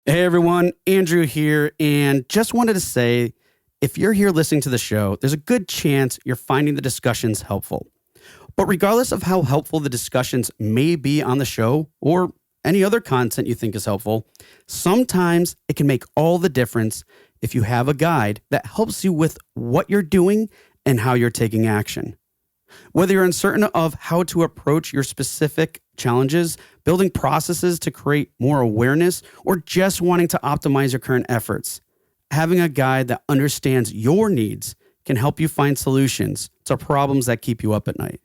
Hey everyone, Andrew here, and just wanted to say, if you're here listening to the show, there's a good chance you're finding the discussions helpful. But regardless of how helpful the discussions may be on the show or any other content you think is helpful, sometimes it can make all the difference if you have a guide that helps you with what you're doing and how you're taking action. Whether you're uncertain of how to approach your specific challenges, building processes to create more awareness, or just wanting to optimize your current efforts, having a guide that understands your needs can help you find solutions to problems that keep you up at night.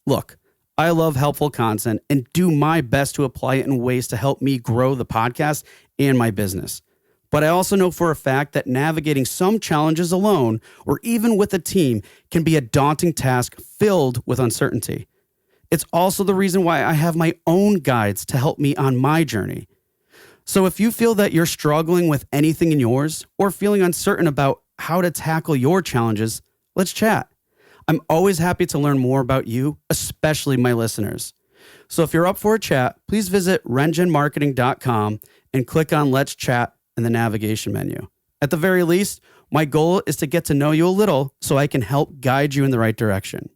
Look, I love helpful content and do my best to apply it in ways to help me grow the podcast and my business. But I also know for a fact that navigating some challenges alone or even with a team can be a daunting task filled with uncertainty. It's also the reason why I have my own guides to help me on my journey. So if you feel that you're struggling with anything in yours or feeling uncertain about how to tackle your challenges, let's chat. I'm always happy to learn more about you, especially my listeners. So if you're up for a chat, please visit rengenmarketing.com and click on Let's Chat in the navigation menu. At the very least, my goal is to get to know you a little so I can help guide you in the right direction.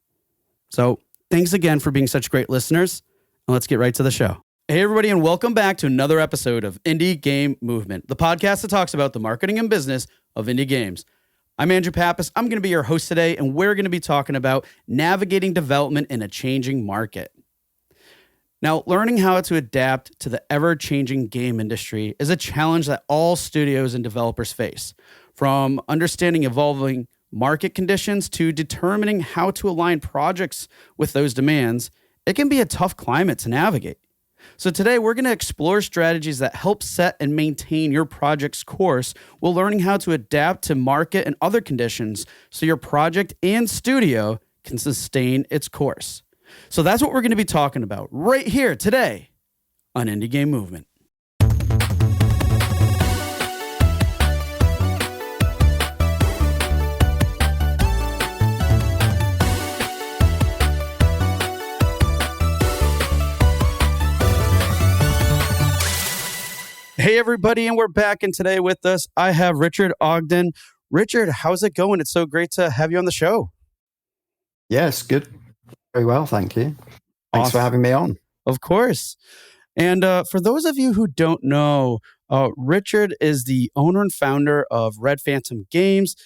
So thanks again for being such great listeners, and let's get right to the show. Hey everybody, and welcome back to another episode of Indie Game Movement, the podcast that talks about the marketing and business of indie games. I'm Andrew Pappas. I'm going to be your host today, and we're going to be talking about navigating development in a changing market. Now, learning how to adapt to the ever-changing game industry is a challenge that all studios and developers face. From understanding evolving market conditions to determining how to align projects with those demands, it can be a tough climate to navigate. So today, we're going to explore strategies that help set and maintain your project's course while learning how to adapt to market and other conditions so your project and studio can sustain its course. So that's what we're going to be talking about right here today on Indie Game Movement. Hey everybody, and we're back, and today with us, I have Richard Ogden. Richard, how's it going? It's so great to have you on the show. Yes, good. Very well, thank you. Thanks for having me on. Of course. And for those of you who don't know, Richard is the owner and founder of Red Phantom Games.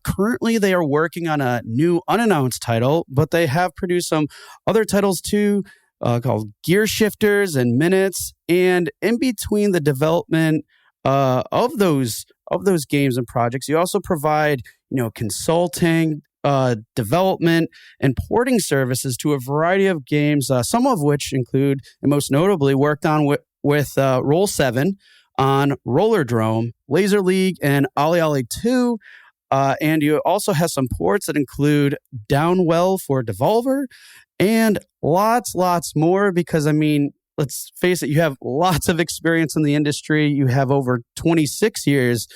Currently, they are working on a new unannounced title, but they have produced some other titles too, called Gear Shifters and Minutes. And in between the development of those games and projects, you also provide, consulting, development, and porting services to a variety of games, some of which include, and most notably, worked on with Roll7 on Rollerdrome, Laser League, and Ollie Ollie 2. And you also have some ports that include Downwell for Devolver and lots more, because, let's face it, you have lots of experience in the industry. You have over 26 years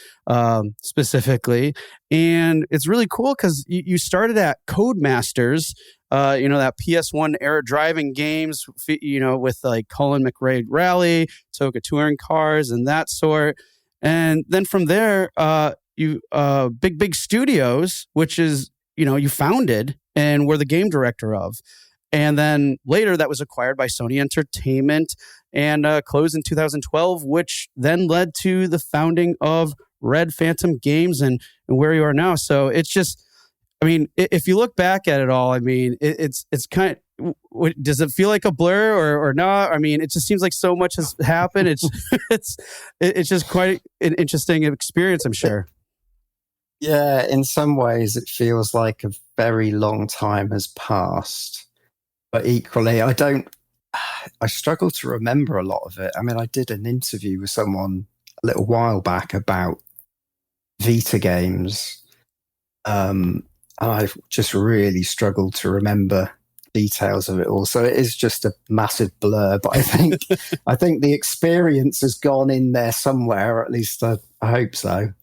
specifically. And it's really cool because you started at Codemasters, that PS1 era driving games, with like Colin McRae Rally, Toka Touring Cars, and that sort. And then from there, you Big Studios, which is, you founded and were the game director of. And then later that was acquired by Sony Entertainment and closed in 2012, which then led to the founding of Red Phantom Games and where you are now. So it's just, if you look back at it all, it's kind of, does it feel like a blur or not? It just seems like so much has happened. It's just quite an interesting experience, I'm sure. Yeah, in some ways it feels like a very long time has passed. But equally, I struggle to remember a lot of it. I did an interview with someone a little while back about Vita games. And I've just really struggled to remember details of it all. So it is just a massive blur. But I think the experience has gone in there somewhere, or at least I hope so.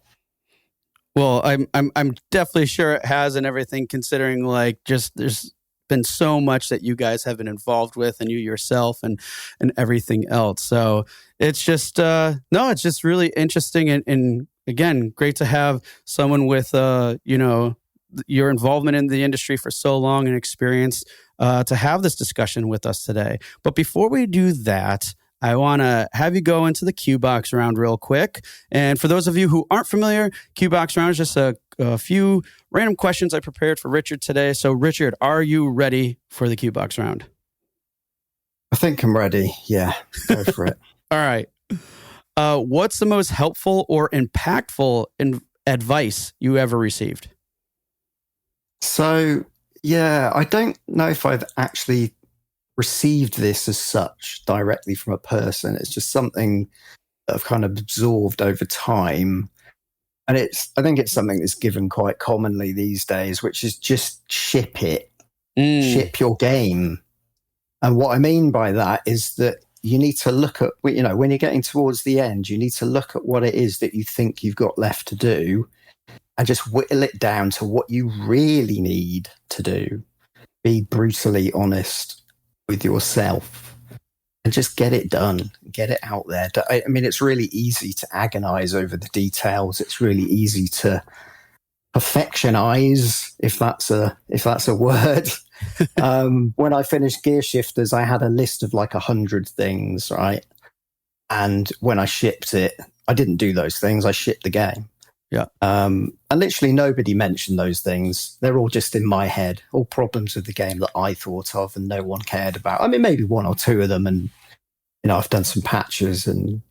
Well, I'm definitely sure it has, and everything, considering there's been so much that you guys have been involved with, and you yourself, and everything else. So it's just it's just really interesting, and again, great to have someone with your involvement in the industry for so long and experience to have this discussion with us today. But before we do that, I want to have you go into the Q Box round real quick. And for those of you who aren't familiar, Q Box round is just a few random questions I prepared for Richard today. So Richard, are you ready for the Q Box round? I think I'm ready. Yeah, go for it. All right. What's the most helpful or impactful advice you ever received? So, yeah, I don't know if I've actually received this as such directly from a person. It's just something that I've kind of absorbed over time. And I think it's something that's given quite commonly these days, which is just ship it. Ship your game. And what I mean by that is that you need to look at, when you're getting towards the end, you need to look at what it is that you think you've got left to do and just whittle it down to what you really need to do. Be brutally honest with yourself and just get it done, get it out there. I mean, it's really easy to agonize over the details. It's really easy to perfectionize, if that's a word. When I finished Gear Shifters, I had a list of like 100 things, right? And when I shipped it, I didn't do those things. I shipped the game. Yeah. And literally nobody mentioned those things. They're all just in my head, all problems with the game that I thought of and no one cared about. I mean, maybe one or two of them, and I've done some patches and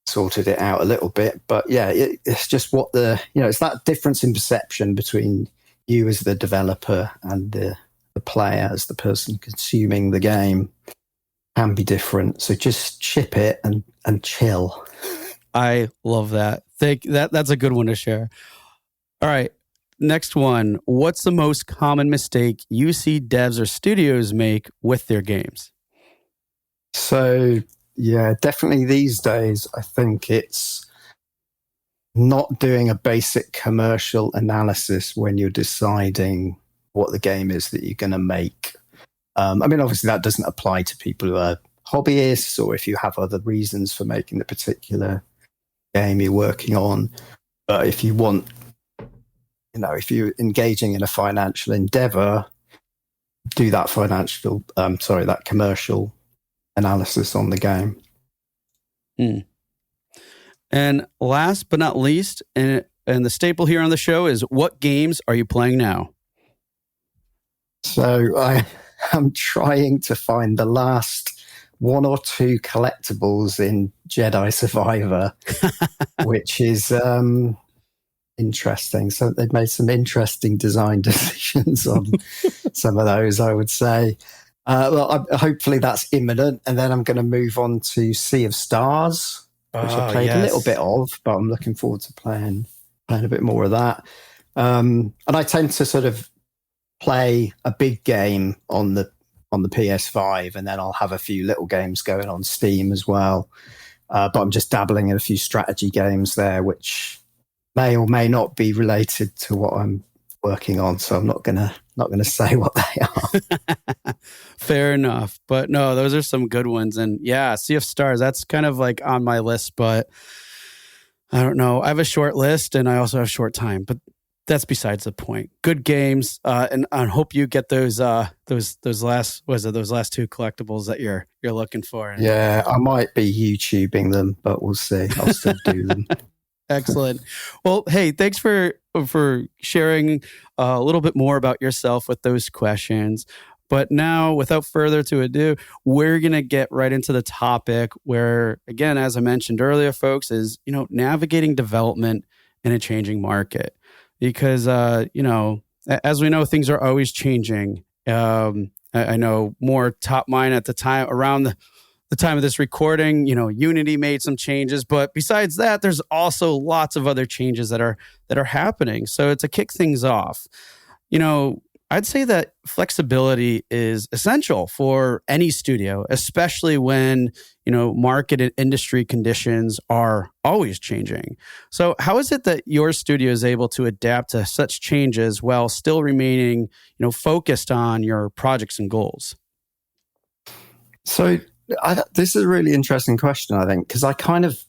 sorted it out a little bit. But yeah, it's just it's that difference in perception between you as the developer and the player as the person consuming the game can be different. So just ship it and chill. I love that. That's a good one to share. All right. Next one. What's the most common mistake you see devs or studios make with their games? So, yeah, definitely these days, I think it's not doing a basic commercial analysis when you're deciding what the game is that you're going to make. I mean, obviously that doesn't apply to people who are hobbyists or if you have other reasons for making the particular game you're working on. But if you want, if you're engaging in a financial endeavor, do that that commercial analysis on the game. And last but not least, and the staple here on the show is, what games are you playing now? So I am trying to find the last one or two collectibles in Jedi Survivor, which is interesting. So they've made some interesting design decisions on some of those, I would say. Hopefully that's imminent. And then I'm going to move on to Sea of Stars, which I played a little bit of, but I'm looking forward to playing a bit more of that. And I tend to sort of play a big game on the PS5, and then I'll have a few little games going on Steam as well. But I'm just dabbling in a few strategy games there, which may or may not be related to what I'm working on. So I'm not gonna say what they are. Fair enough. But no, those are some good ones. And yeah, Sea of Stars, that's kind of like on my list, but I don't know. I have a short list and I also have short time, but that's besides the point. Good games, and I hope you get those last two collectibles that you're looking for. Yeah, I might be YouTubing them, but we'll see. I'll still do them. Excellent. Well, hey, thanks for sharing a little bit more about yourself with those questions. But now, without further ado, we're going to get right into the topic where, again, as I mentioned earlier, folks, is, navigating development in a changing market. Because, as we know, things are always changing. I know more top mind at the time, around the time of this recording, Unity made some changes. But besides that, there's also lots of other changes that are happening. So to kick things off, I'd say that flexibility is essential for any studio, especially when, market and industry conditions are always changing. So how is it that your studio is able to adapt to such changes while still remaining, focused on your projects and goals? So this is a really interesting question, I think, because I kind of,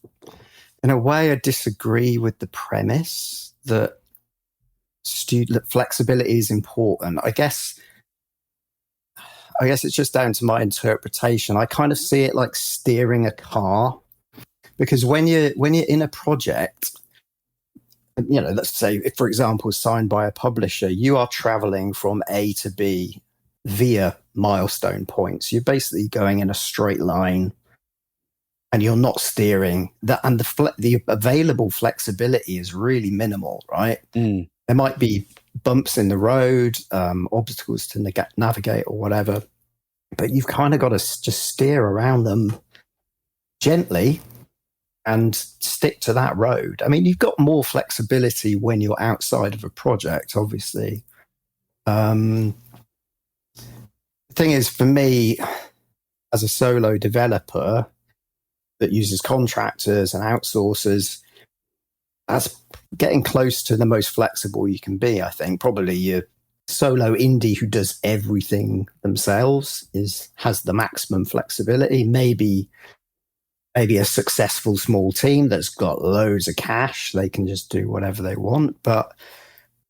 in a way, I disagree with the premise that student flexibility is important. I guess it's just down to my interpretation. I kind of see it like steering a car, because when you're in a project, let's say, if, for example, signed by a publisher, you are traveling from A to B via milestone points. You're basically going in a straight line, and you're not steering that. And the available flexibility is really minimal, right? Mm. There might be bumps in the road, obstacles to navigate or whatever, but you've kind of got to just steer around them gently and stick to that road. I mean, you've got more flexibility when you're outside of a project, obviously. The thing is, for me, as a solo developer that uses contractors and outsourcers, that's getting close to the most flexible you can be, I think. Probably your solo indie who does everything themselves has the maximum flexibility. Maybe a successful small team that's got loads of cash, they can just do whatever they want. But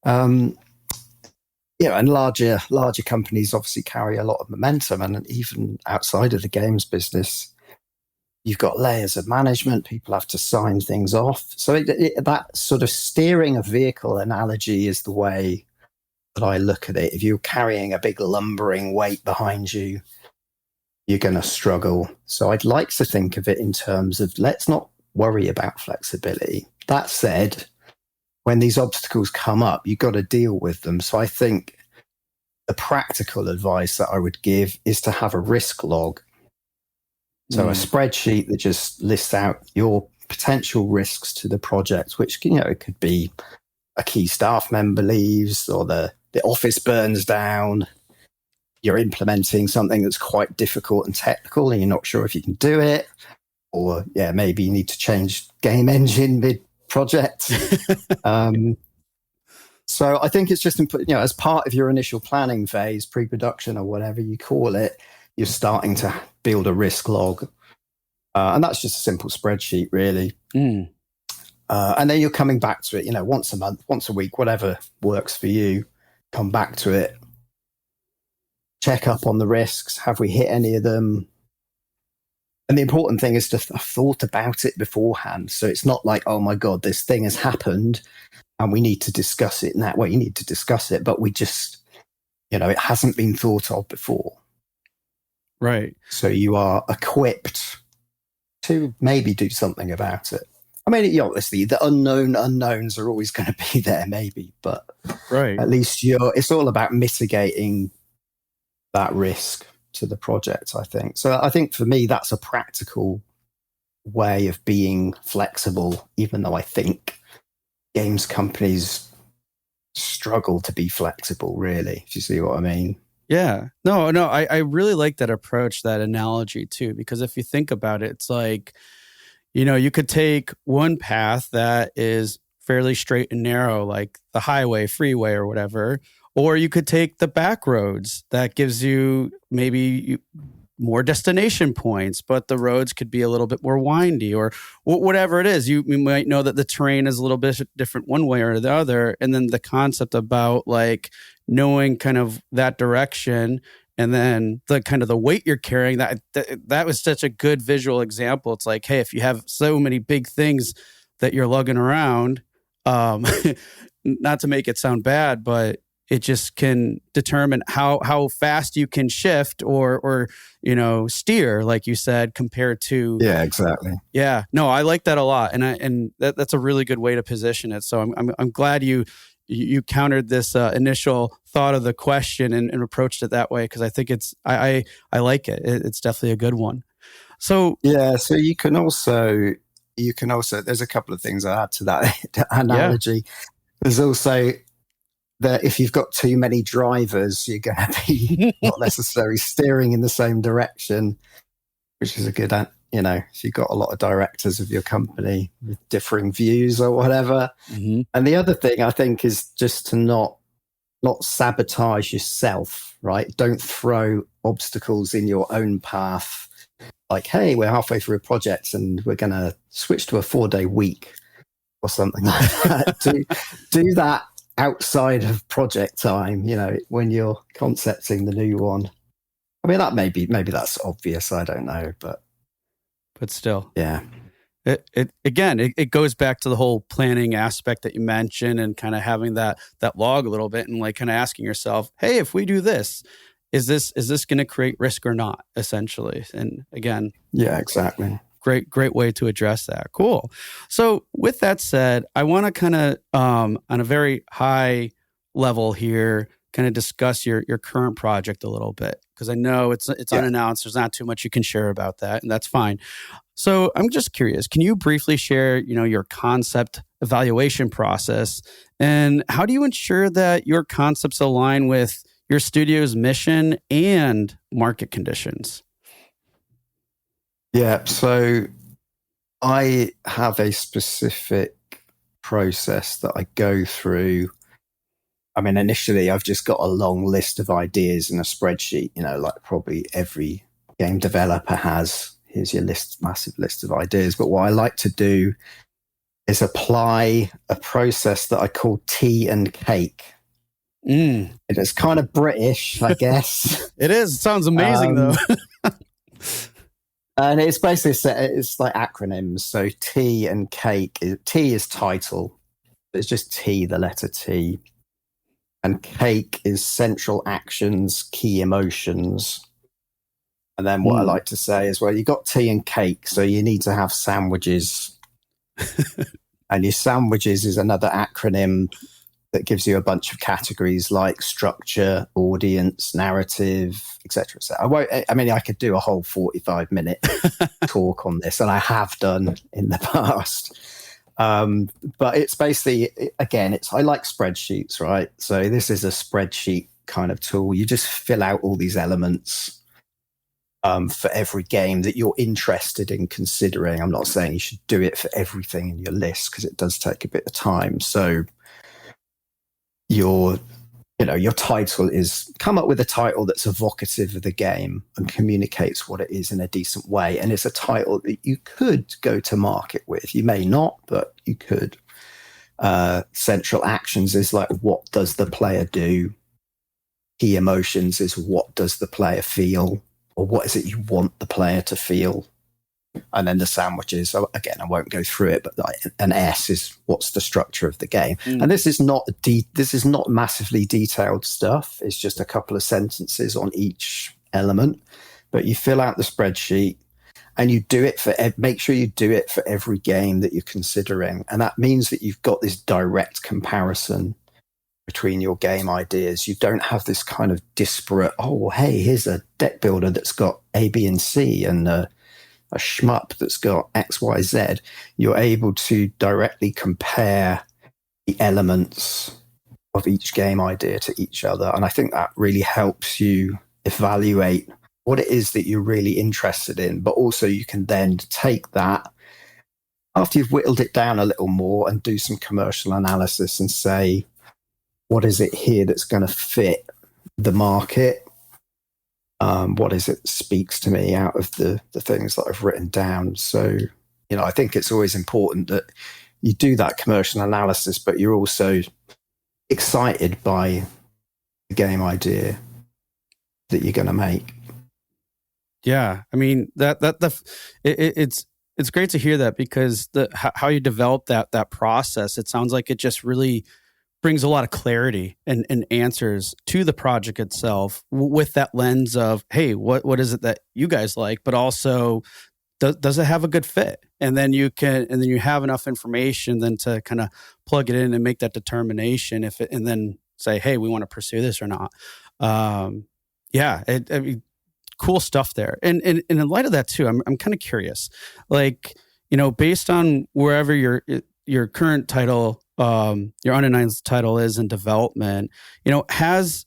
and larger companies obviously carry a lot of momentum, and even outside of the games business, you've got layers of management. People have to sign things off. So that sort of steering a vehicle analogy is the way that I look at it. If you're carrying a big lumbering weight behind you, you're going to struggle. So I'd like to think of it in terms of, let's not worry about flexibility. That said, when these obstacles come up, you've got to deal with them. So I think the practical advice that I would give is to have a risk log. So a spreadsheet that just lists out your potential risks to the project, which, it could be a key staff member leaves, or the office burns down. You're implementing something that's quite difficult and technical, and you're not sure if you can do it. Or, maybe you need to change game engine mid-project. So I think it's just, as part of your initial planning phase, pre-production or whatever you call it, you're starting to build a risk log. And that's just a simple spreadsheet, really. And then you're coming back to it, once a month, once a week, whatever works for you. Come back to it. Check up on the risks. Have we hit any of them? And the important thing is to have thought about it beforehand. So it's not like, oh my God, this thing has happened and we need to discuss it in that way. You need to discuss it, but we just, it hasn't been thought of before. Right. So you are equipped to maybe do something about it. I mean, obviously, the unknowns are always going to be there, maybe, but right. At least it's all about mitigating that risk to the project, I think. So I think for me, that's a practical way of being flexible, even though I think games companies struggle to be flexible, really, if you see what I mean. Yeah. No, I really like that approach, that analogy too, because if you think about it, it's like, you could take one path that is fairly straight and narrow, like the highway, freeway, or whatever, or you could take the back roads that gives you maybe more destination points, but the roads could be a little bit more windy, or whatever it is. You might know that the terrain is a little bit different one way or the other. And then the concept about like knowing kind of that direction, and then the kind of the weight you're carrying, that was such a good visual example. It's like, hey, if you have so many big things that you're lugging around, not to make it sound bad, but it just can determine how fast you can shift or steer, like you said, compared to. Yeah, exactly. Yeah, no, I like that a lot, and that's a really good way to position it. So I'm glad you countered this initial thought of the question and approached it that way, because I think I like it. It's definitely a good one. So yeah, so you can also there's a couple of things I add to that analogy. Yeah. There's also that if you've got too many drivers, you're going to be not necessarily steering in the same direction, which is a good, if you've got a lot of directors of your company with differing views or whatever. Mm-hmm. And the other thing I think is just to not sabotage yourself, right? Don't throw obstacles in your own path. Like, hey, we're halfway through a project and we're going to switch to a 4-day week or something like that. do that outside of project time, when you're concepting the new one. I mean, that maybe that's obvious. I don't know, but still, yeah. It goes back to the whole planning aspect that you mentioned, and kind of having that log a little bit, and like kind of asking yourself, hey, if we do this, is this going to create risk or not, essentially? And again, yeah, exactly. Great way to address that. Cool. So with that said, I want to kind of on a very high level here, kind of discuss your current project a little bit, because I know it's unannounced. There's not too much you can share about that, and that's fine. So I'm just curious, can you briefly share, your concept evaluation process, and how do you ensure that your concepts align with your studio's mission and market conditions? Yeah, so I have a specific process that I go through. I mean, initially, I've just got a long list of ideas in a spreadsheet, like probably every game developer has. Here's your massive list of ideas. But what I like to do is apply a process that I call tea and cake. It is kind of British, I guess. It is. It sounds amazing, though. And it's basically, it's like acronyms. So T and cake, T is title. It's just T, the letter T. And cake is central actions, key emotions. And then what I like to say is, well, you got tea and cake, so you need to have sandwiches. And your sandwiches is another acronym that gives you a bunch of categories like structure, audience, narrative, etc. So I could do a whole 45-minute talk on this, and I have done in the past. But it's basically, again, I like spreadsheets, right? So this is a spreadsheet kind of tool. You just fill out all these elements for every game that you're interested in considering. I'm not saying you should do it for everything in your list, because it does take a bit of time. So your title is, come up with a title that's evocative of the game and communicates what it is in a decent way. And it's a title that you could go to market with. You may not, but you could. Central actions is like, what does the player do? Key emotions is, what does the player feel? Or what is it you want the player to feel? And then the sandwiches, so again, I won't go through it, but an S is, what's the structure of the game? And this is not massively detailed stuff. It's just a couple of sentences on each element. But you fill out the spreadsheet, and you do it make sure you do it for every game that you're considering. And that means that you've got this direct comparison between your game ideas. You don't have this kind of disparate, oh, hey, here's a deck builder that's got A, B, and C, and a shmup that's got X, Y, Z. You're able to directly compare the elements of each game idea to each other. And I think that really helps you evaluate what it is that you're really interested in. But also you can then take that, after you've whittled it down a little more, and do some commercial analysis and say, what is it here that's going to fit the market? What is it that speaks to me out of the things that I've written down? So, I think it's always important that you do that commercial analysis, but you're also excited by the game idea that you're going to make. Yeah, I mean it's great to hear that, because how you develop that process, it sounds like it just really brings a lot of clarity and answers to the project itself, with that lens of, hey, what is it that you guys like, but also does it have a good fit? And then you have enough information then to kind of plug it in and make that determination and then say, hey, we want to pursue this or not. Cool stuff there. And in light of that too, I'm kind of curious, like, based on wherever your current title your unannounced title is in development, has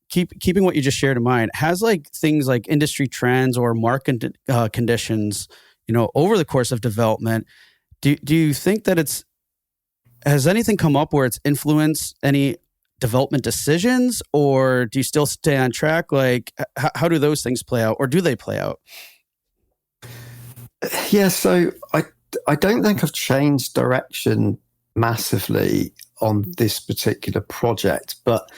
keeping what you just shared in mind, has like things like industry trends or market conditions, over the course of development, do you think that has anything come up where it's influenced any development decisions, or do you still stay on track? Like, how do those things play out, or do they play out? Yeah, so I don't think I've changed direction massively on this particular project, but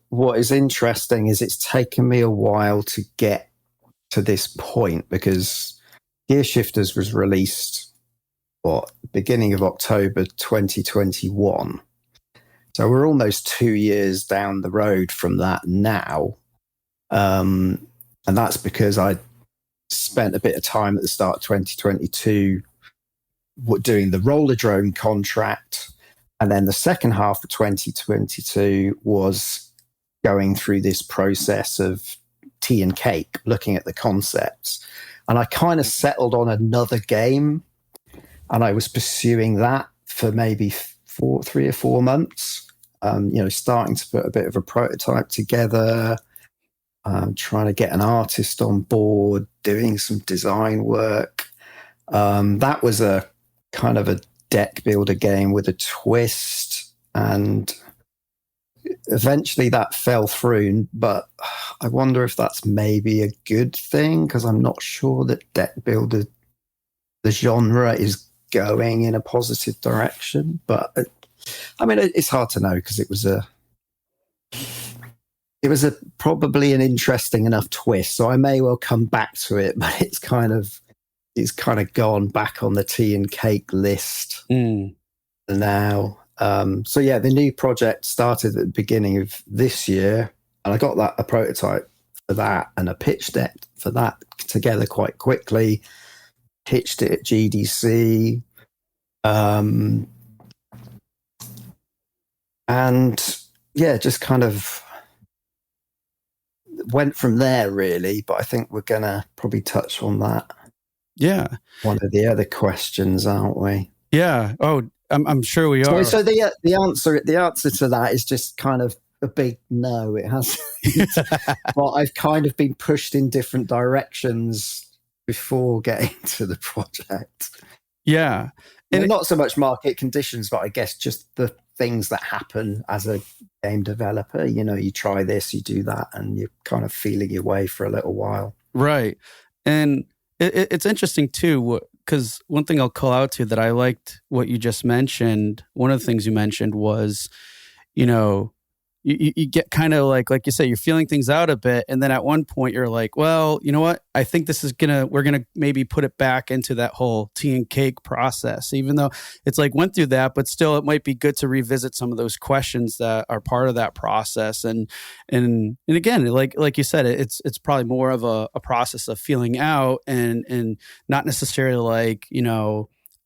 what is interesting is it's taken me a while to get to this point, because Gear Shifters was released beginning of October 2021. So we're almost 2 years down the road from that now. And that's because I spent a bit of time at the start of 2022 doing the roller drone contract. And then the second half of 2022 was going through this process of tea and cake, looking at the concepts. And I kind of settled on another game, and I was pursuing that for maybe 3 or 4 months, starting to put a bit of a prototype together, trying to get an artist on board, doing some design work. That was a kind of a deck builder game with a twist, and eventually that fell through, but I wonder if that's maybe a good thing, because I'm not sure that deck builder, the genre, is going in a positive direction. But it's hard to know, because it was probably an interesting enough twist, so I may well come back to it, but it's kind of gone back on the tea and cake list now. So yeah, the new project started at the beginning of this year, and I got a prototype for that and a pitch deck for that together quite quickly. Pitched it at GDC, and yeah, just kind of went from there, really. But I think we're gonna probably touch on that. Yeah, one of the other questions, aren't we? Yeah. Oh, I'm sure we are. So the answer to that is just kind of a big no. It has. But I've kind of been pushed in different directions before getting to the project. Yeah. And not so much market conditions, but I guess just the things that happen as a game developer. You try this, you do that, and you're kind of feeling your way for a little while. Right. And it's interesting too, because one thing I'll call out to that I liked what you just mentioned. One of the things you mentioned was, you get kind of like you say, you're feeling things out a bit. And then at one point you're like, well, you know what? I think this is we're going to maybe put it back into that whole tea and cake process, even though it's like went through that, but still it might be good to revisit some of those questions that are part of that process. And again, like you said, it's probably more of a process of feeling out and not necessarily like,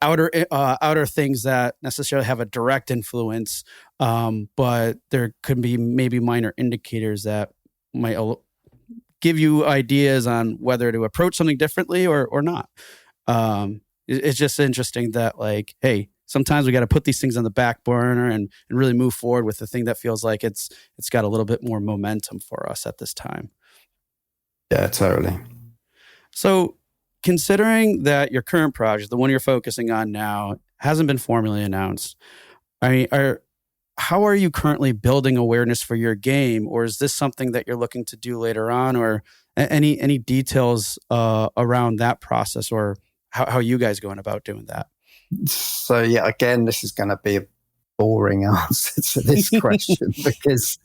outer things that necessarily have a direct influence, but there could be maybe minor indicators that might give you ideas on whether to approach something differently or not. It's just interesting that, like, hey, sometimes we got to put these things on the back burner and really move forward with the thing that feels like it's got a little bit more momentum for us at this time. Yeah, totally. So, considering that your current project, the one you're focusing on now, hasn't been formally announced, I mean, how are you currently building awareness for your game, or is this something that you're looking to do later on, or any details around that process, or how you guys going about doing that? So yeah, again, this is going to be a boring answer to this question because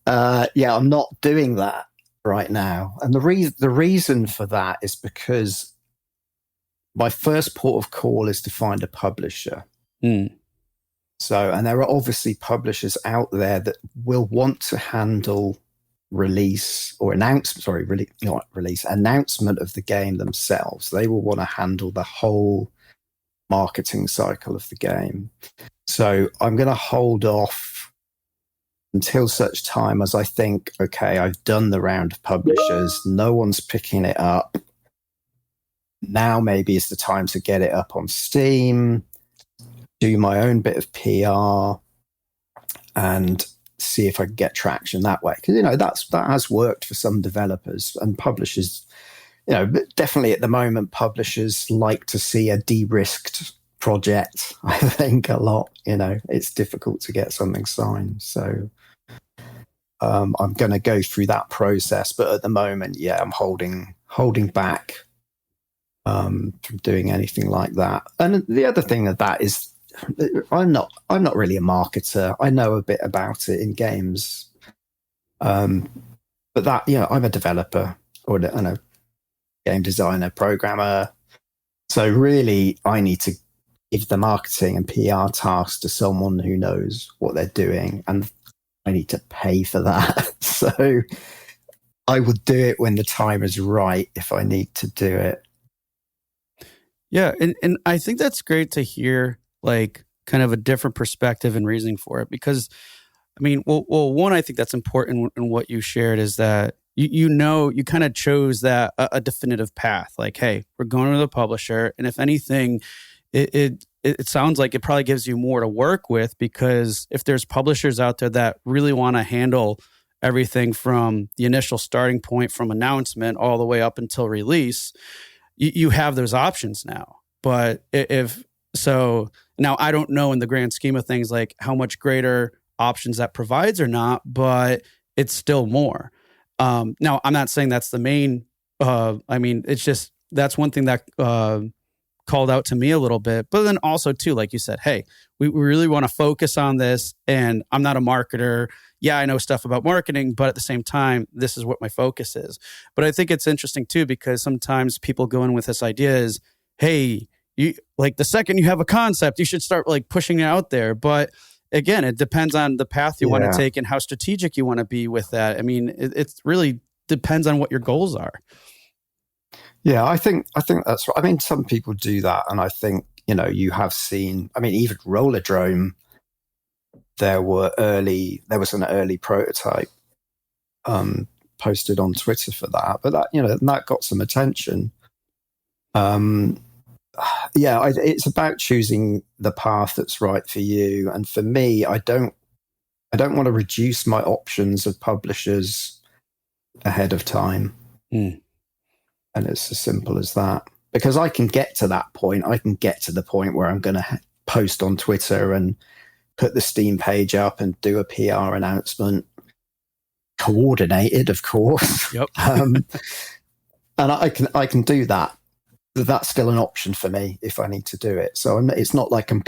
I'm not doing that right now. And the reason for that is because my first port of call is to find a publisher. So, and there are obviously publishers out there that will want to handle announcement of the game themselves. They will want to handle the whole marketing cycle of the game. So I'm going to hold off until such time as I think, okay, I've done the round of publishers. No one's picking it up. Now maybe it's the time to get it up on Steam. do my own bit of PR and see if I can get traction that way. Because, that has worked for some developers and publishers. Definitely at the moment, publishers like to see a de-risked project. I think a lot. It's difficult to get something signed. So I'm going to go through that process. But at the moment, I'm holding back from doing anything like that. And the other thing of that is, I'm not really a marketer. I know a bit about it in games, but that I'm a developer or a game designer, programmer. So really, I need to give the marketing and PR tasks to someone who knows what they're doing, and I need to pay for that. So I would do it when the time is right if I need to do it. Yeah, and I think that's great to hear, like, kind of a different perspective and reasoning for it. Because, I mean, well, one, I think that's important in what you shared is that you kind of chose that a definitive path. Like, hey, we're going to the publisher, and if anything, it sounds like it probably gives you more to work with, because if there's publishers out there that really want to handle everything from the initial starting point, from announcement all the way up until release, you have those options now. But if so, now I don't know in the grand scheme of things, like how much greater options that provides or not, but it's still more. Now, I'm not saying that's the main. I mean, it's just that's one thing that called out to me a little bit. But then also too, like you said, hey, we really want to focus on this, and I'm not a marketer. Yeah, I know stuff about marketing, but at the same time, this is what my focus is. But I think it's interesting too, because sometimes people go in with this idea is, hey, you like the second you have a concept, you should start like pushing it out there. But again, it depends on the path you want to take and how strategic you want to be with that. I mean, it really depends on what your goals are. Yeah, I think that's right. I mean, some people do that, and I think you have seen. I mean, even Rollerdrome, there was an early prototype posted on Twitter for that, but that got some attention. It's about choosing the path that's right for you, and for me, I don't want to reduce my options of publishers ahead of time. And it's as simple as that, because I can get to that point. I can get to the point where I'm going to post on Twitter and put the Steam page up and do a PR announcement, coordinated, of course. Yep. And I can do that. That's still an option for me if I need to do it. So it's not like I'm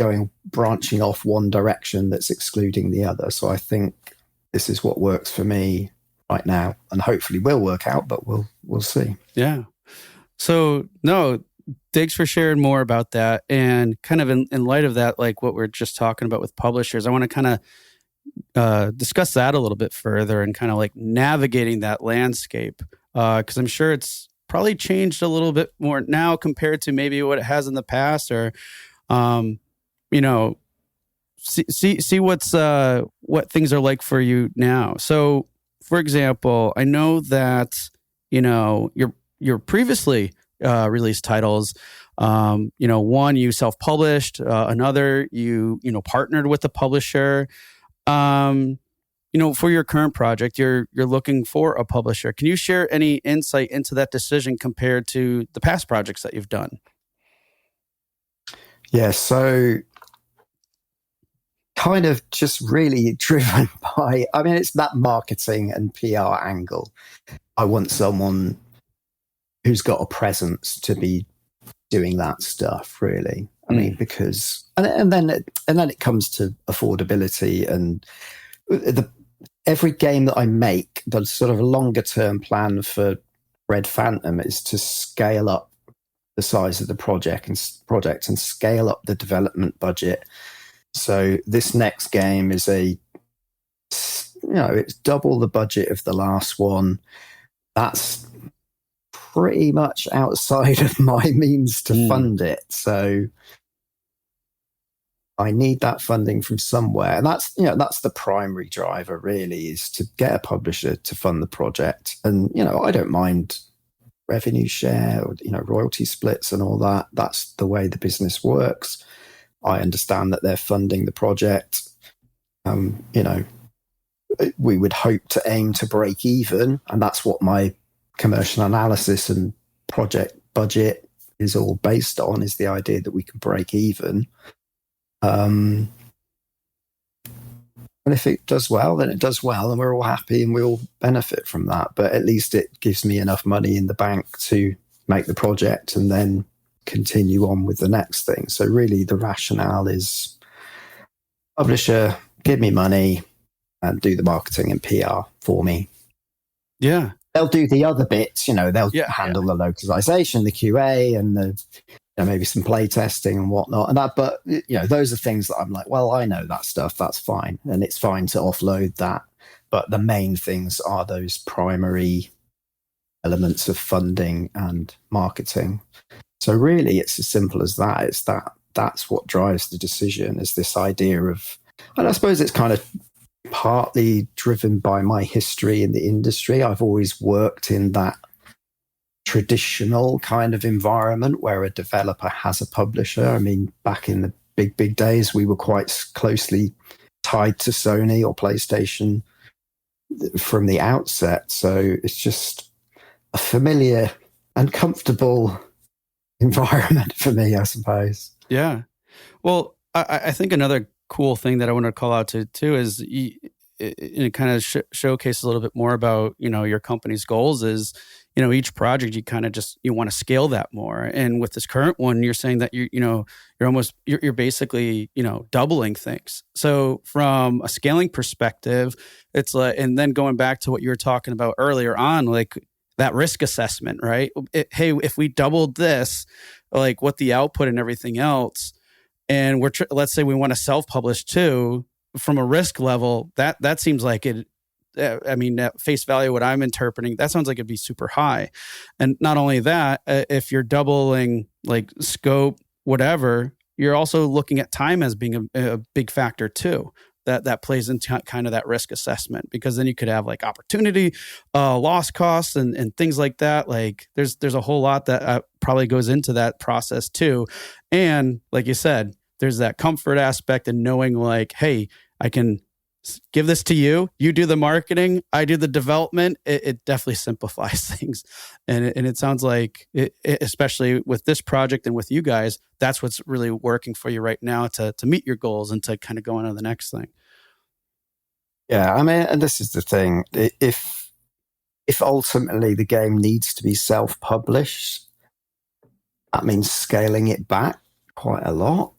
branching off one direction that's excluding the other. So I think this is what works for me right now, and hopefully will work out, but we'll see. Yeah. So no, thanks for sharing more about that. And kind of in light of that, like what we're just talking about with publishers, I want to kind of discuss that a little bit further, and kind of like navigating that landscape. Because I'm sure it's probably changed a little bit more now compared to maybe what it has in the past, or, see what things are like for you now. So, for example, I know that, your previously released titles, one you self-published, another you partnered with the publisher. For your current project, you're looking for a publisher. Can you share any insight into that decision compared to the past projects that you've done? Yeah, so kind of just really driven by, I mean, it's that marketing and PR angle. I want someone who's got a presence to be doing that stuff, really. I mean, because, and then it comes to affordability, and every game that I make, the sort of longer term plan for Red Phantom is to scale up the size of the project and scale up the development budget. So this next game is it's double the budget of the last one. That's pretty much outside of my means to fund it. So I need that funding from somewhere. And that's the primary driver, really, is to get a publisher to fund the project. And, I don't mind revenue share or, royalty splits and all that. That's the way the business works. I understand that they're funding the project. You know, we would hope to aim to break even, and that's what my commercial analysis and project budget is all based on, is the idea that we can break even. And if it does well, then it does well, and we're all happy and we all benefit from that. But at least it gives me enough money in the bank to make the project and then continue on with the next thing. So really the rationale is publisher, give me money and do the marketing and PR for me. Yeah. They'll do the other bits, you know, they'll handle the localization, the QA, and the, you know, maybe some play testing and whatnot. And that, but you know, those are things that I'm like, well, I know that stuff. That's fine, and it's fine to offload that. But the main things are those primary elements of funding and marketing. So really, it's as simple as that. It's that's what drives the decision. Is this idea of, and I suppose it's kind of partly driven by my history in the industry. I've always worked in that traditional kind of environment where a developer has a publisher. I mean, back in the big days, we were quite closely tied to Sony or PlayStation from the outset. So it's just a familiar and comfortable environment for me, I suppose. Yeah. Well, I think another cool thing that I want to call out to too is it kind of showcases a little bit more about, you know, your company's goals is, you know, each project you kind of just, you want to scale that more. And with this current one, you're saying that you're basically, you know, doubling things. So from a scaling perspective, it's like, and then going back to what you were talking about earlier on, like that risk assessment, right? Hey, if we doubled this, like what the output and everything else, and let's say we want to self-publish too, from a risk level, that seems like it. I mean, at face value, what I'm interpreting, that sounds like it'd be super high. And not only that, if you're doubling like scope, whatever, you're also looking at time as being a big factor too. That plays into kind of that risk assessment, because then you could have like opportunity, loss costs, and things like that. Like there's a whole lot that probably goes into that process too. And like you said, there's that comfort aspect and knowing like, hey, I can give this to you. You do the marketing, I do the development. It definitely simplifies things. And it sounds like, especially with this project and with you guys, that's what's really working for you right now to meet your goals and to kind of go on to the next thing. Yeah, I mean, and this is the thing. If ultimately the game needs to be self-published, that means scaling it back quite a lot.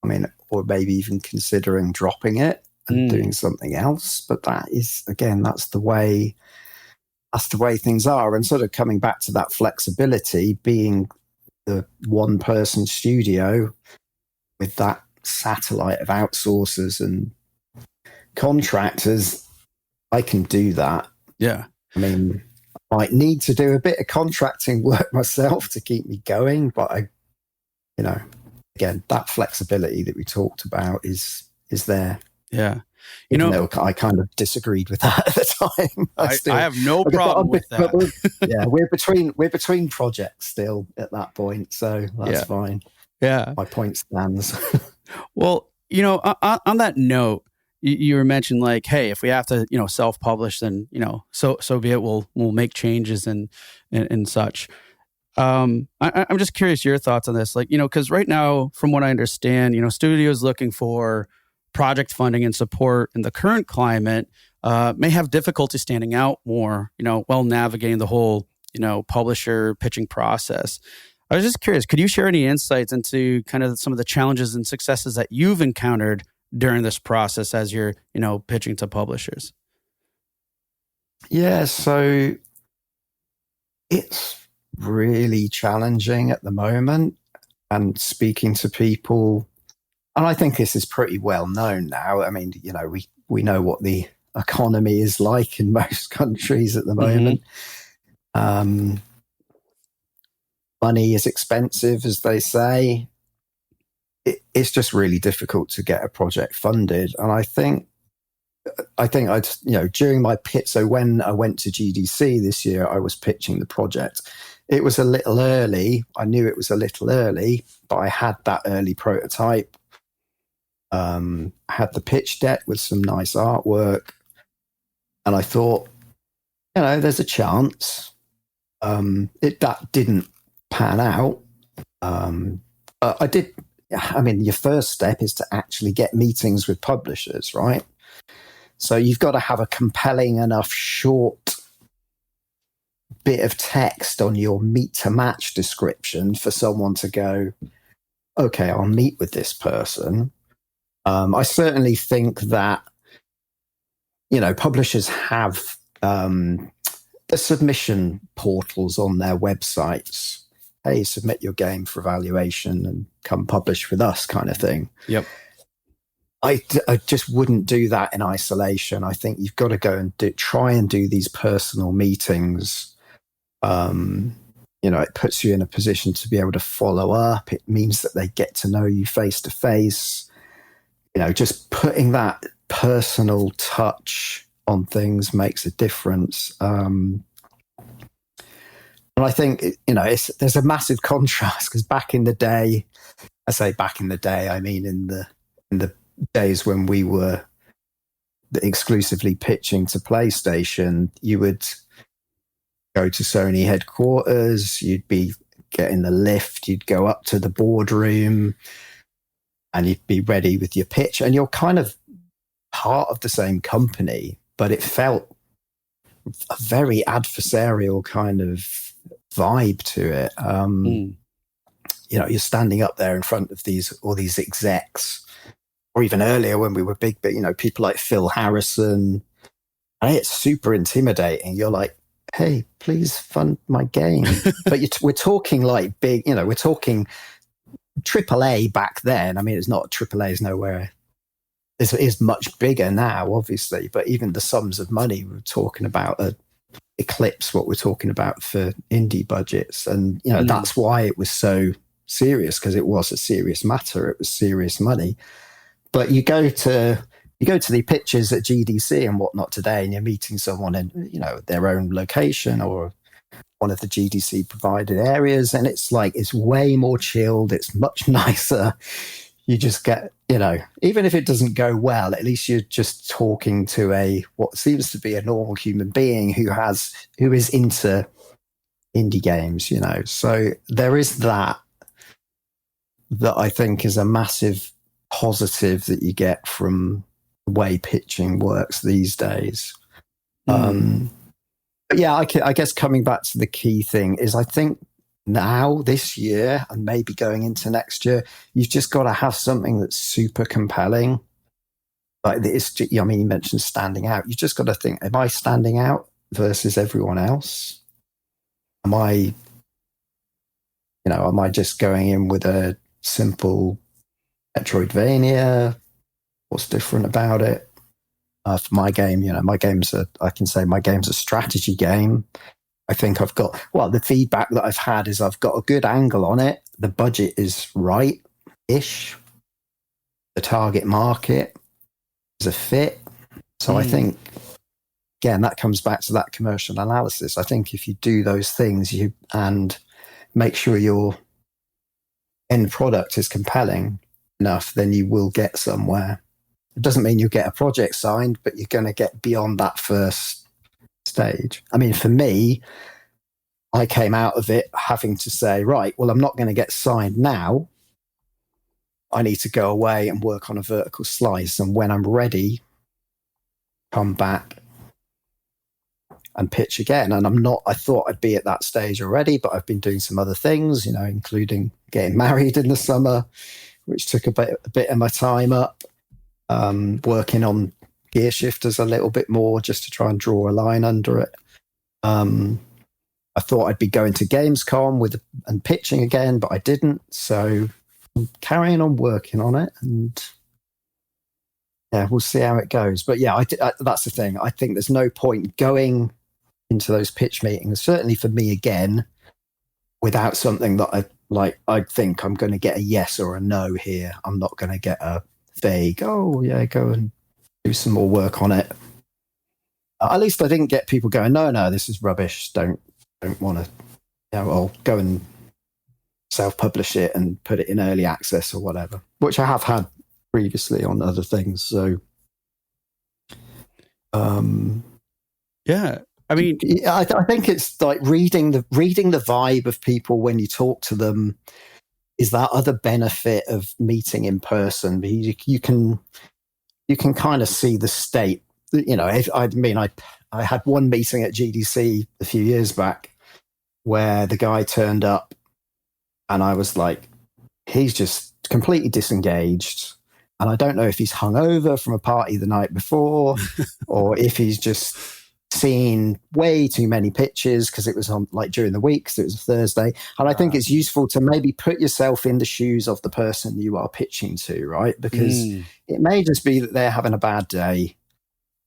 I mean, or maybe even considering dropping it and doing something else. But that is, again, that's the way things are. And sort of coming back to that flexibility, being the one-person studio with that satellite of outsourcers and contractors, I can do that. Yeah. I mean, I might need to do a bit of contracting work myself to keep me going, but again, that flexibility that we talked about is there. Yeah. Even though I kind of disagreed with that at the time. I have no problem with that. We're between projects still at that point, so that's fine. Yeah. My point stands. Well, on that note, you were mentioned like, hey, if we have to, self-publish, then, so be it. We'll make changes and such. I'm just curious your thoughts on this, like, because right now, from what I understand, studios looking for project funding and support in the current climate may have difficulty standing out more, while navigating the whole, publisher pitching process. I was just curious, could you share any insights into kind of some of the challenges and successes that you've encountered during this process as you're, pitching to publishers? Yeah, so it's really challenging at the moment, and speaking to people, and I think this is pretty well known now. I mean, we know what the economy is like in most countries at the moment. Money is expensive, as they say. It's just really difficult to get a project funded. And I think during my pitch, so when I went to GDC this year, I was pitching the project. It was a little early. I knew it was a little early, but I had that early prototype. I had the pitch deck with some nice artwork, and I thought, there's a chance. That didn't pan out. But I did. I mean, your first step is to actually get meetings with publishers, right? So you've got to have a compelling enough short bit of text on your meet to match description for someone to go, okay, I'll meet with this person. I certainly think that, publishers have the submission portals on their websites. Hey, submit your game for evaluation and come publish with us, kind of thing. Yep. I just wouldn't do that in isolation. I think you've got to go and try and do these personal meetings. It puts you in a position to be able to follow up. It means that they get to know you face to face. Just putting that personal touch on things makes a difference. And I think, there's a massive contrast because back in the day, I say back in the day, I mean in the days when we were exclusively pitching to PlayStation, you would go to Sony headquarters, you'd be getting the lift, you'd go up to the boardroom, and you'd be ready with your pitch. And you're kind of part of the same company, but it felt a very adversarial kind of vibe to it. You're standing up there in front of all these execs, or even earlier when we were big, but people like Phil Harrison, and it's super intimidating. You're like, hey, please fund my game. But we're talking like big, we're talking AAA back then. I mean, it's not AAA is nowhere. It is much bigger now, obviously, but even the sums of money we're talking about eclipse what we're talking about for indie budgets. And, that's why it was so serious, because it was a serious matter. It was serious money. But you go to the pitches at GDC and whatnot today, and you're meeting someone in, their own location or one of the GDC provided areas, and it's way more chilled. It's much nicer. You just get, even if it doesn't go well, at least you're just talking to what seems to be a normal human being who is into indie games, So there is that I think is a massive positive that you get from the way pitching works these days. But yeah, I guess coming back to the key thing is, I think now this year and maybe going into next year, you've just got to have something that's super compelling. Like this, you mentioned standing out. You just got to think, am I standing out versus everyone else? Am I just going in with a simple Metroidvania? What's different about it? For my game, my game's a strategy game. I think I've got, the feedback that I've had is I've got a good angle on it. The budget is right-ish. The target market is a fit. So I think, again, that comes back to that commercial analysis. I think if you do those things and make sure your end product is compelling enough, then you will get somewhere. It doesn't mean you'll get a project signed, but you're going to get beyond that first stage. I mean, for me, I came out of it having to say, right, well, I'm not going to get signed now. I need to go away and work on a vertical slice. And when I'm ready, come back and pitch again. And I thought I'd be at that stage already, but I've been doing some other things, including getting married in the summer, which took a bit of my time up. Working on gear shifters a little bit more just to try and draw a line under it. I thought I'd be going to Gamescom and pitching again, but I didn't. So I'm carrying on working on it, and yeah, we'll see how it goes. But yeah, that's the thing. I think there's no point going into those pitch meetings, certainly for me again, without something that I think I'm going to get a yes or a no here. I'm not going to get a vague, go and do some more work on it. At least I didn't get people going, no, this is rubbish. Don't want to, I'll go and self-publish it and put it in early access or whatever, which I have had previously on other things. So, yeah, I mean, I think it's like reading the vibe of people when you talk to them is that other benefit of meeting in person. You can kind of see the state. You know, I had one meeting at GDC a few years back where the guy turned up, and I was like, he's just completely disengaged. And I don't know if he's hungover from a party the night before or if he's just seen way too many pitches because it was on like during the week, because it was a Thursday. And I think it's useful to maybe put yourself in the shoes of the person you are pitching to, right? Because it may just be that they're having a bad day.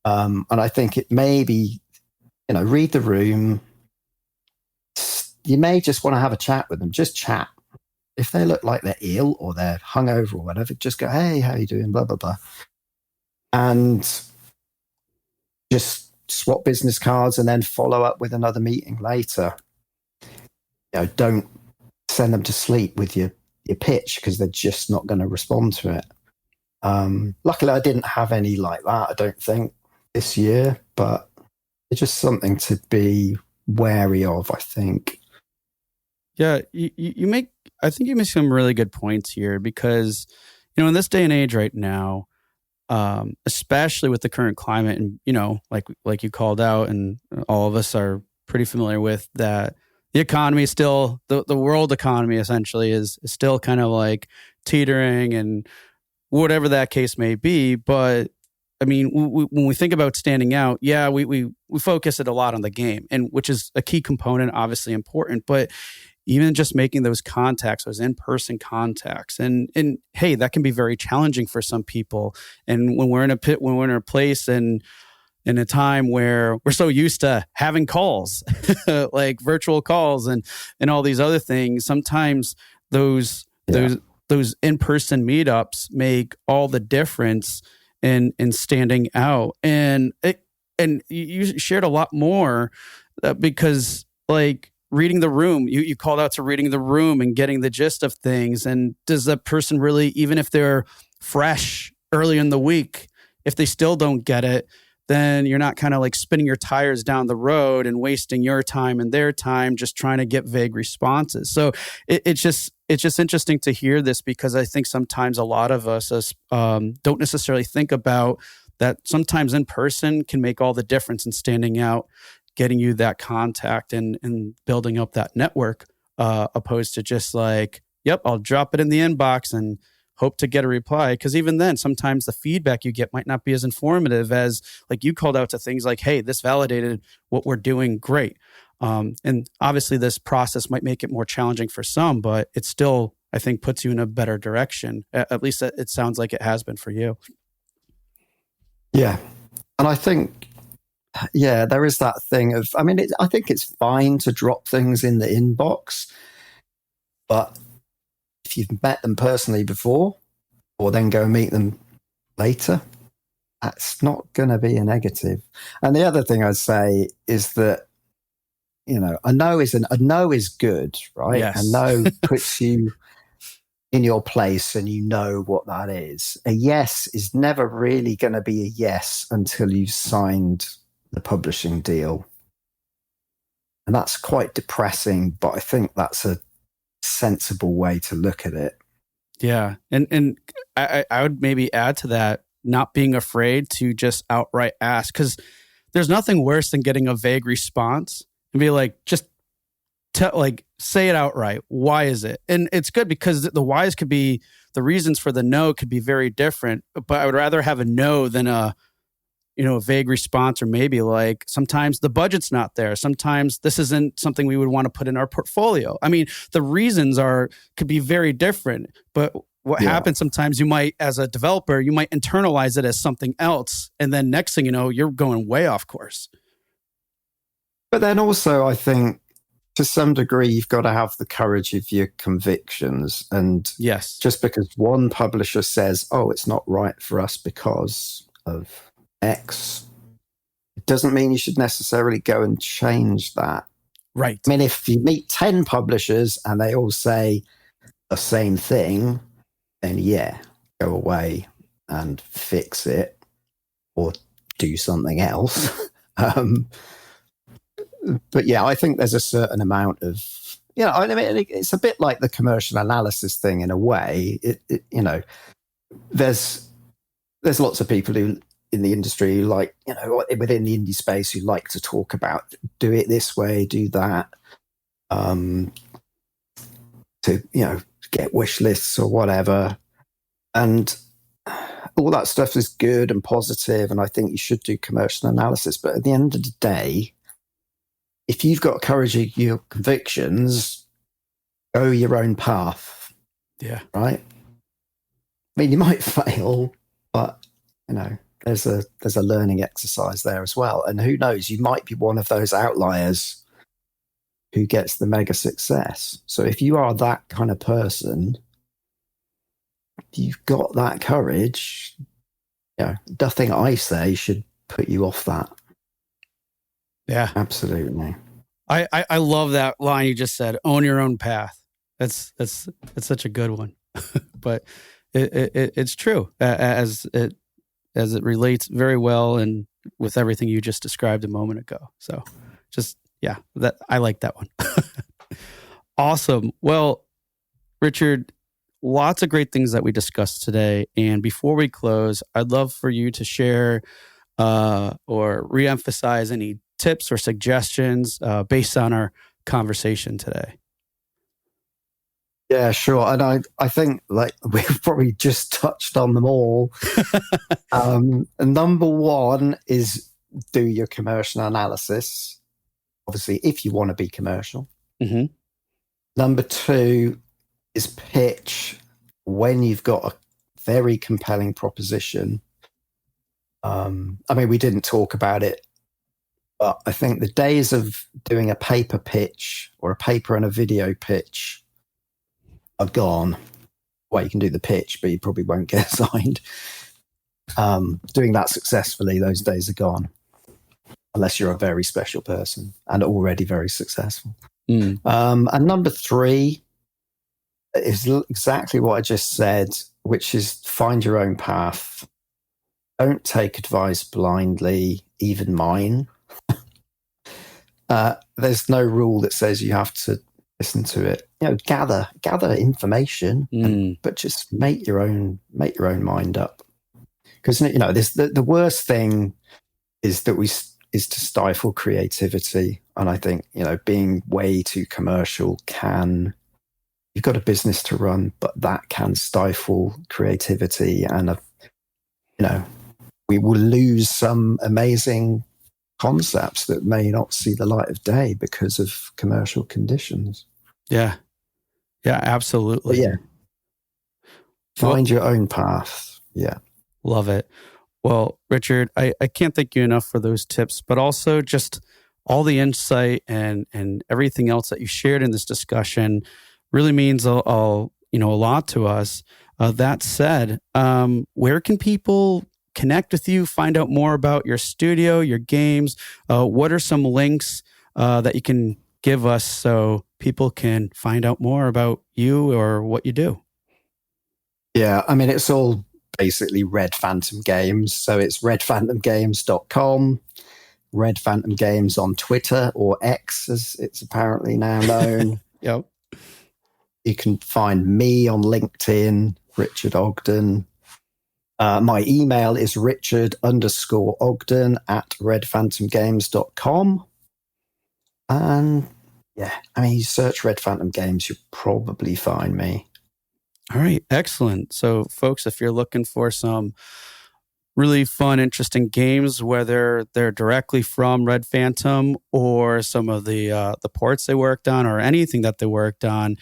And I think it may be, you know, read the room. You may just want to have a chat with them, just chat. If they look like they're ill or they're hungover or whatever, just go, hey, how you doing? Blah, blah, blah. And just swap business cards and then follow up with another meeting later. You know, don't send them to sleep with your pitch because they're just not going to respond to it. Luckily, I didn't have any like that, I don't think, this year, but it's just something to be wary of, I think. Yeah, I think you make some really good points here because, you know, in this day and age right now, especially with the current climate, and, you know, like you called out, and all of us are pretty familiar with that, the economy is still, the world economy essentially is still kind of like teetering and whatever that case may be. But I mean, when we think about standing out, yeah, we focus it a lot on the game, and which is a key component, obviously important, but even just making those contacts, those in-person contacts, and hey, that can be very challenging for some people. And when we're in a place and in a time where we're so used to having calls, like virtual calls and all these other things, sometimes those in-person meetups make all the difference in standing out. And you shared a lot more because, like, reading the room, you called out to reading the room and getting the gist of things. And does that person really, even if they're fresh early in the week, if they still don't get it, then you're not kind of like spinning your tires down the road and wasting your time and their time just trying to get vague responses. So it's just interesting to hear this, because I think sometimes a lot of us don't necessarily think about that. Sometimes in person can make all the difference in standing out, getting you that contact and building up that network, opposed to just like, yep, I'll drop it in the inbox and hope to get a reply. Because even then, sometimes the feedback you get might not be as informative as, like, you called out to things like, hey, this validated what we're doing, great. And obviously this process might make it more challenging for some, but it still, I think, puts you in a better direction. At least it sounds like it has been for you. Yeah. And I think, yeah, there is that thing of, I mean, I think it's fine to drop things in the inbox, but if you've met them personally before or then go meet them later, that's not going to be a negative. And the other thing I'd say is that, you know, a no is good, right? Yes. A no puts you in your place and you know what that is. A yes is never really going to be a yes until you've signed the publishing deal. And that's quite depressing, but I think that's a sensible way to look at it. Yeah. And I would maybe add to that, not being afraid to just outright ask, because there's nothing worse than getting a vague response and be like, just say it outright. Why is it? And it's good because the whys could be, the reasons for the no could be very different, but I would rather have a no than a vague response, or maybe like, sometimes the budget's not there. Sometimes this isn't something we would want to put in our portfolio. I mean, the reasons could be very different, but what happens sometimes, you might, as a developer, you might internalize it as something else. And then next thing you know, you're going way off course. But then also, I think to some degree, you've got to have the courage of your convictions. And yes, just because one publisher says, oh, it's not right for us because of X, it doesn't mean you should necessarily go and change that. Right. I mean, if you meet 10 publishers and they all say the same thing, then yeah, go away. and fix it or do something else. But yeah, I think there's a certain amount of, I mean, it's a bit like the commercial analysis thing in a way. There's lots of people who in the industry who like, within the indie space who like to talk about do it this way, do that, to get wish lists or whatever, and all that stuff is good and positive, and I think you should do commercial analysis. But at the end of the day, if you've got courage of your convictions, go your own path. Yeah. Right? I mean, you might fail, but, there's a learning exercise there as well. And who knows, you might be one of those outliers who gets the mega success. So if you are that kind of person, you've got that courage, nothing I say should put you off that. Yeah, absolutely. I love that line you just said. Own your own path. That's such a good one, but it's true as it relates very well and with everything you just described a moment ago. So, that I like that one. Awesome. Well, Richard, lots of great things that we discussed today. And before we close, I'd love for you to share or reemphasize any tips or suggestions based on our conversation today. Yeah, sure. And I think we've probably just touched on them all. Number one is do your commercial analysis. Obviously, if you want to be commercial. Mm-hmm. Number two is pitch when you've got a very compelling proposition. I mean, we didn't talk about it, but I think the days of doing a paper pitch or a paper and a video pitch are gone. Well, you can do the pitch, but you probably won't get signed. Doing that successfully, those days are gone. Unless you're a very special person and already very successful. And number three is exactly what I just said, which is find your own path. Don't take advice blindly, even mine. There's no rule that says you have to listen to it. Gather information, but just make your own mind up. Because the worst thing is to stifle creativity, and I think being way too commercial you've got a business to run, but that can stifle creativity, and we will lose some amazing concepts that may not see the light of day because of commercial conditions. Yeah, absolutely. But yeah, find your own path. Yeah, love it. Well, Richard, I can't thank you enough for those tips, but also just all the insight and everything else that you shared in this discussion really means a lot to us. That said, where can people connect with you, find out more about your studio, your games? What are some links that you can give us so people can find out more about you or what you do? Yeah, I mean, it's all basically Red Phantom Games. So it's redphantomgames.com, Red Phantom Games on Twitter, or X as it's apparently now known. Yep. You can find me on LinkedIn, Richard Ogden. My email is richard_Ogden@redphantomgames.com. And yeah, I mean, you search Red Phantom Games, you'll probably find me. All right, excellent. So, folks, if you're looking for some really fun, interesting games, whether they're directly from Red Phantom or some of the ports they worked on or anything that they worked on,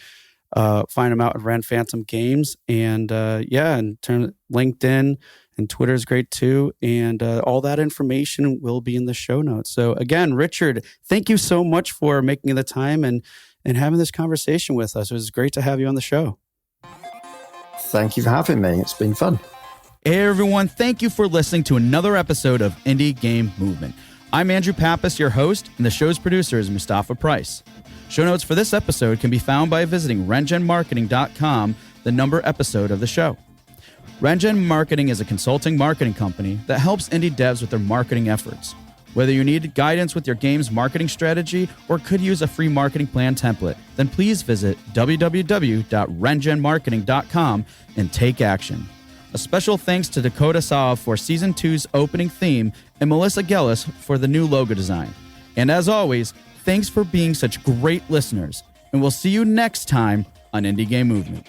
find them out at Red Phantom Games. And LinkedIn and Twitter is great too. And all that information will be in the show notes. So, again, Richard, thank you so much for making the time and having this conversation with us. It was great to have you on the show. Thank you for having me. It's been fun. Hey, everyone. Thank you for listening to another episode of Indie Game Movement. I'm Andrew Pappas, your host, and the show's producer is Mustafa Price. Show notes for this episode can be found by visiting rengenmarketing.com, the number episode of the show. Rengen Marketing is a consulting marketing company that helps indie devs with their marketing efforts. Whether you need guidance with your game's marketing strategy or could use a free marketing plan template, then please visit www.rengenmarketing.com and take action. A special thanks to Dakota Saw for Season 2's opening theme and Melissa Gellis for the new logo design. And as always, thanks for being such great listeners, and we'll see you next time on Indie Game Movement.